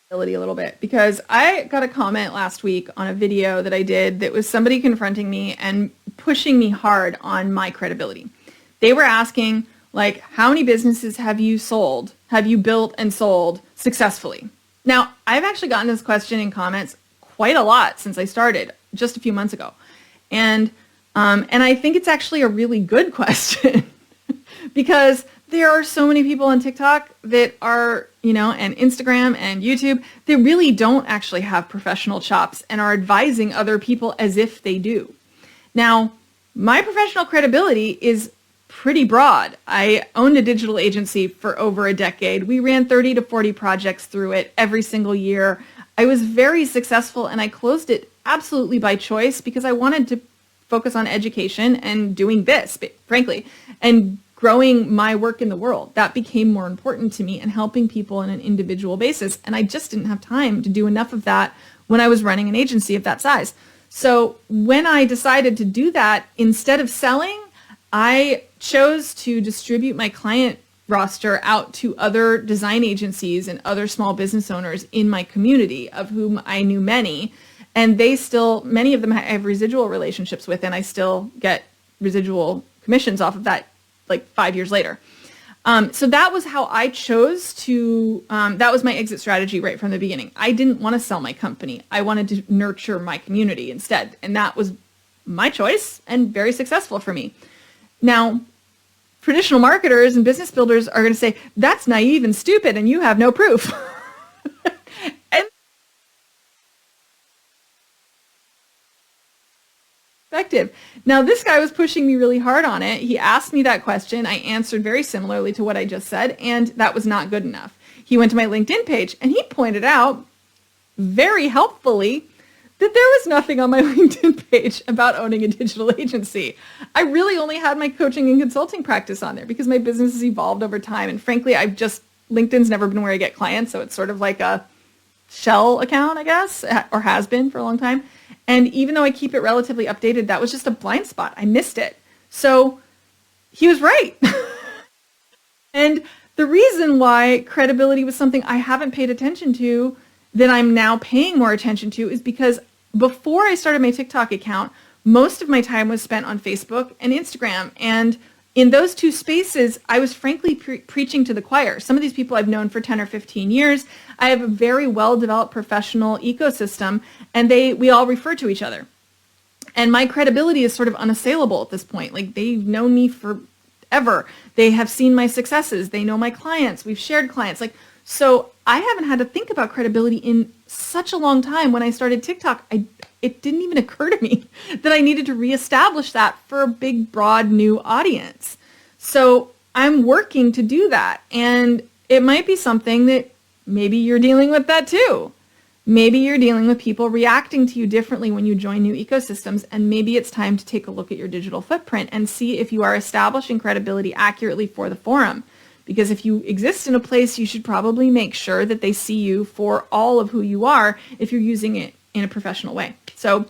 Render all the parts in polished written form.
a little bit, because I got a comment last week on a video that I did that was somebody confronting me and pushing me hard on my credibility. They were asking, like, how many businesses have you built and sold successfully? Now, I've actually gotten this question in comments quite a lot since I started just a few months ago. And I think it's actually a really good question because there are so many people on TikTok that are, and Instagram and YouTube, they really don't actually have professional chops and are advising other people as if they do. Now, my professional credibility is pretty broad. I owned a digital agency for over a decade. We ran 30 to 40 projects through it every single year. I was very successful, and I closed it absolutely by choice because I wanted to focus on education and doing this, frankly, and growing my work in the world. That became more important to me and helping people on an individual basis. And I just didn't have time to do enough of that when I was running an agency of that size. So when I decided to do that, instead of selling, I chose to distribute my client roster out to other design agencies and other small business owners in my community, of whom I knew many. And many of them I have residual relationships with, and I still get residual commissions off of that like 5 years later. So that was how I chose to, that was my exit strategy right from the beginning. I didn't want to sell my company. I wanted to nurture my community instead. And that was my choice and very successful for me. Now, traditional marketers and business builders are going to say, that's naive and stupid and you have no proof. And perspective. Now, this guy was pushing me really hard on it. He asked me that question. I answered very similarly to what I just said, and that was not good enough. He went to my LinkedIn page, and he pointed out very helpfully that there was nothing on my LinkedIn page about owning a digital agency. I really only had my coaching and consulting practice on there because my business has evolved over time. And frankly, LinkedIn's never been where I get clients, so it's sort of like a shell account, I guess, or has been for a long time. And even though I keep it relatively updated, that was just a blind spot. I missed it. So he was right. And the reason why credibility was something I haven't paid attention to that I'm now paying more attention to is because before I started my TikTok account, most of my time was spent on Facebook and Instagram. And in those two spaces, I was frankly preaching to the choir. Some of these people I've known for 10 or 15 years. I have a very well-developed professional ecosystem, and we all refer to each other. And my credibility is sort of unassailable at this point. Like, they've known me forever. They have seen my successes. They know my clients. We've shared clients. So I haven't had to think about credibility in such a long time. When I started TikTok, it didn't even occur to me that I needed to reestablish that for a big, broad, new audience. So I'm working to do that. And it might be something that maybe you're dealing with that too. Maybe you're dealing with people reacting to you differently when you join new ecosystems. And maybe it's time to take a look at your digital footprint and see if you are establishing credibility accurately for the forum. Because if you exist in a place, you should probably make sure that they see you for all of who you are if you're using it in a professional way. So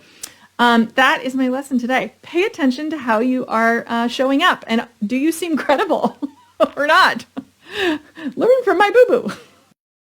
that is my lesson today. Pay attention to how you are showing up. And do you seem credible or not? Learn from my boo-boo.